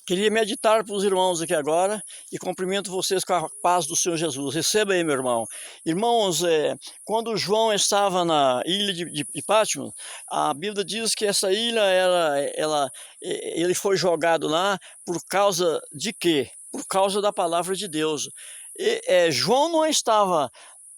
Queria meditar para os irmãos aqui agora e cumprimento vocês com a paz do Senhor Jesus. Receba aí, meu irmão. Irmãos, quando João estava na ilha de Patmos, a Bíblia diz que essa ilha, ele foi jogado lá por causa de quê? Por causa da palavra de Deus. João não estava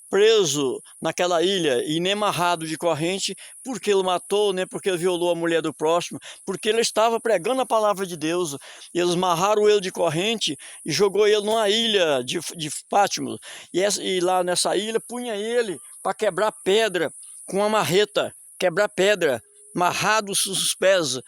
preso naquela ilha e nem amarrado de corrente porque ele matou, nem porque ele violou a mulher do próximo, porque ele estava pregando a palavra de Deus. Eles amarraram ele de corrente e jogou ele numa ilha de Patmos, e lá nessa ilha punha ele para quebrar pedra com uma marreta, quebrar pedra, amarrado os pés,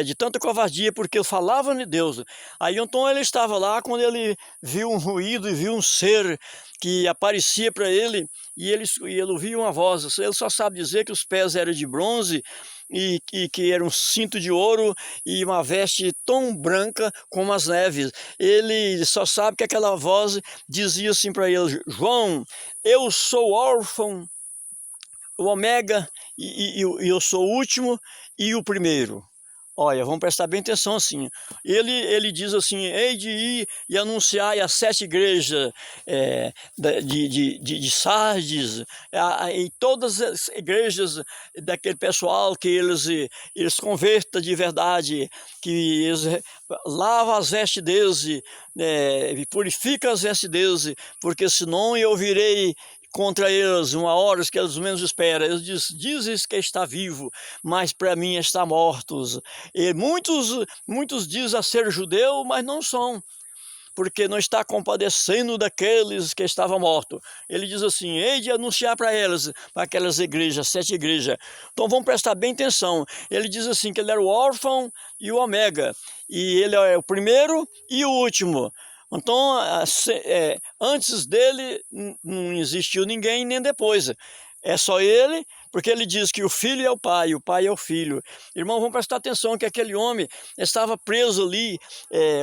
de tanta covardia, porque ele falava de Deus. Aí então ele estava lá, quando ele viu um ruído e viu um ser que aparecia para ele, e ele ouvia uma voz. Ele só sabe dizer que os pés eram de bronze e que era um cinto de ouro e uma veste tão branca como as neves. Ele só sabe que aquela voz dizia assim para ele: João, eu sou órfão, o Ômega, e eu sou o último e o primeiro. Olha, vamos prestar bem atenção assim. Ele diz assim: hei de ir e anunciar às 7 igrejas de Sardes, em todas as igrejas daquele pessoal, que eles convertam de verdade, que eles lavam as vestes deles, purificam as vestes deles, porque senão eu virei contra eles uma hora que eles menos esperam. Eles dizem que está vivo, mas para mim está mortos. E muitos dizem a ser judeu, mas não são, porque não está compadecendo daqueles que estavam mortos. Ele diz assim: hei de anunciar para elas, para aquelas igrejas, 7 igrejas. Então vamos prestar bem atenção. Ele diz assim que ele era o órfão e o Ômega, e ele é o primeiro e o último. Então, antes dele não existiu ninguém, nem depois. É só ele, porque ele diz que o filho é o pai é o filho. Irmão, vamos prestar atenção que aquele homem estava preso ali.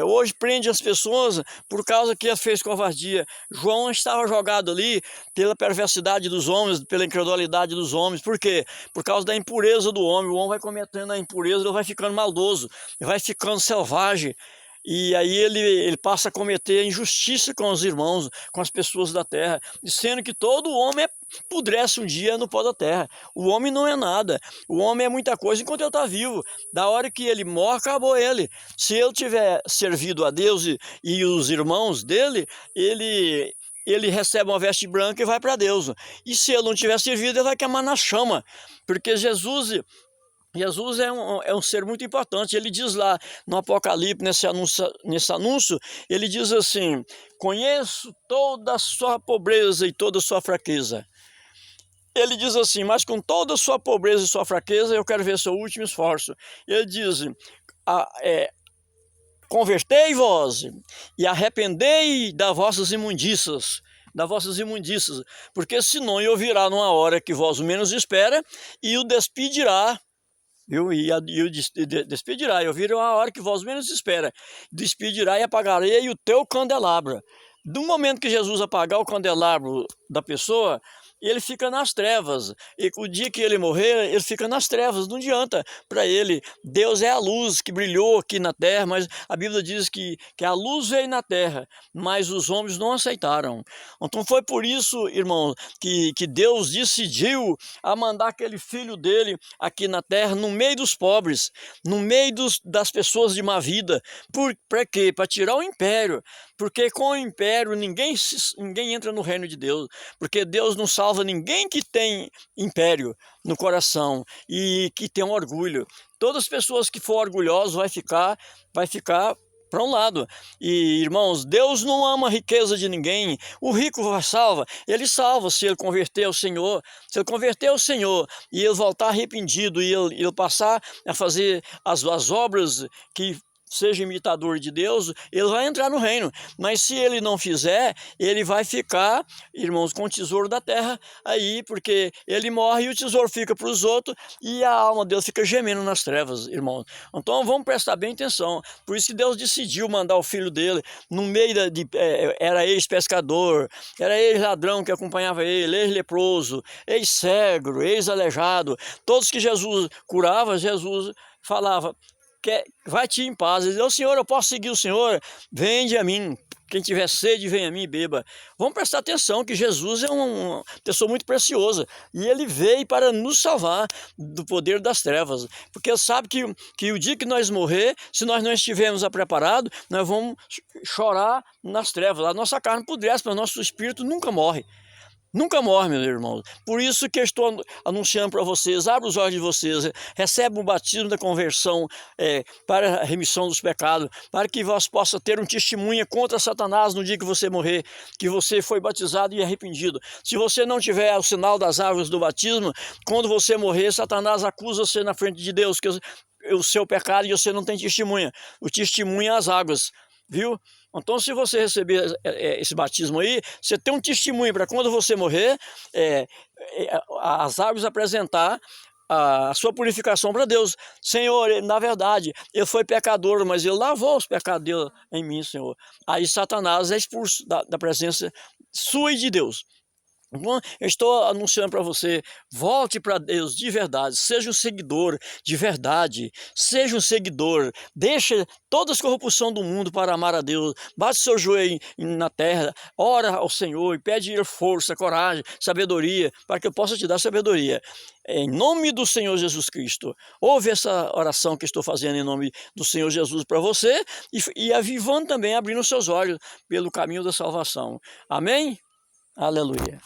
Hoje prende as pessoas por causa que ele fez covardia. João estava jogado ali pela perversidade dos homens, pela incredulidade dos homens. Por quê? Por causa da impureza do homem. O homem vai cometendo a impureza, ele vai ficando maldoso, ele vai ficando selvagem. E aí ele passa a cometer injustiça com os irmãos, com as pessoas da terra, dizendo que todo homem pudrece um dia no pó da terra. O homem não é nada, o homem é muita coisa enquanto ele está vivo. Da hora que ele morre, acabou ele. Se ele tiver servido a Deus e os irmãos dele, ele recebe uma veste branca e vai para Deus. E se ele não tiver servido, ele vai queimar na chama, porque Jesus é um ser muito importante. Ele diz lá no Apocalipse, nesse anúncio, ele diz assim: conheço toda a sua pobreza e toda a sua fraqueza. Ele diz assim: mas com toda a sua pobreza e sua fraqueza, eu quero ver seu último esforço. Ele diz: convertei-vos e arrependei das vossas imundícias, porque senão eu virá numa hora que vós menos espera e o despedirá. Despedirá, eu virei a hora que vós menos espera, despedirá e apagarei o teu candelabro. Do momento que Jesus apagar o candelabro da pessoa, ele fica nas trevas, e o dia que ele morrer, ele fica nas trevas, não adianta para ele. Deus é a luz que brilhou aqui na terra, mas a Bíblia diz que a luz veio na terra, mas os homens não aceitaram. Então foi por isso, irmão, que Deus decidiu a mandar aquele filho dele aqui na terra, no meio dos pobres, no meio das pessoas de má vida. Para quê? Para tirar o império, porque com o império ninguém entra no reino de Deus, porque Deus não salva ninguém que tem império no coração e que tem um orgulho. Todas as pessoas que for orgulhosas vai ficar para um lado. E, irmãos, Deus não ama a riqueza de ninguém. O rico salva, ele salva se ele converter ao Senhor. Se ele converter ao Senhor e ele voltar arrependido e ele passar a fazer as obras que seja imitador de Deus, ele vai entrar no reino. Mas se ele não fizer, ele vai ficar, irmãos, com o tesouro da terra aí, porque ele morre e o tesouro fica para os outros e a alma dele fica gemendo nas trevas, irmãos. Então vamos prestar bem atenção. Por isso que Deus decidiu mandar o filho dele no meio era ex-pescador, era ex-ladrão que acompanhava ele, ex-leproso, ex-cego, ex-aleijado. Todos que Jesus curava, Jesus falava: vai-te em paz. Ele diz, ô Senhor, eu posso seguir o Senhor? Vende a mim. Quem tiver sede, venha a mim e beba. Vamos prestar atenção que Jesus é uma pessoa muito preciosa. E ele veio para nos salvar do poder das trevas. Porque ele sabe que o dia que nós morrer, se nós não estivermos preparados, nós vamos chorar nas trevas. A nossa carne apodrece, mas o nosso espírito nunca morre. Nunca morre, meus irmãos. Por isso que eu estou anunciando para vocês, abra os olhos de vocês, recebe o batismo da conversão para a remissão dos pecados, para que vós possa ter um testemunho contra Satanás no dia que você morrer, que você foi batizado e arrependido. Se você não tiver o sinal das árvores do batismo, quando você morrer, Satanás acusa você na frente de Deus, que o seu pecado e você não tem testemunha. O testemunho é as águas. Viu? Então, se você receber esse batismo aí, você tem um testemunho para quando você morrer, as águas apresentar a sua purificação para Deus. Senhor, na verdade, eu fui pecador, mas ele lavou os pecados dele em mim, Senhor. Aí Satanás é expulso da presença sua e de Deus. Então, eu estou anunciando para você, volte para Deus de verdade, seja um seguidor de verdade, seja um seguidor, deixe toda a corrupção do mundo para amar a Deus, bate seu joelho na terra, ora ao Senhor e pede força, coragem, sabedoria, para que eu possa te dar sabedoria. Em nome do Senhor Jesus Cristo, ouve essa oração que estou fazendo em nome do Senhor Jesus para você e avivando também, abrindo seus olhos pelo caminho da salvação. Amém? Aleluia.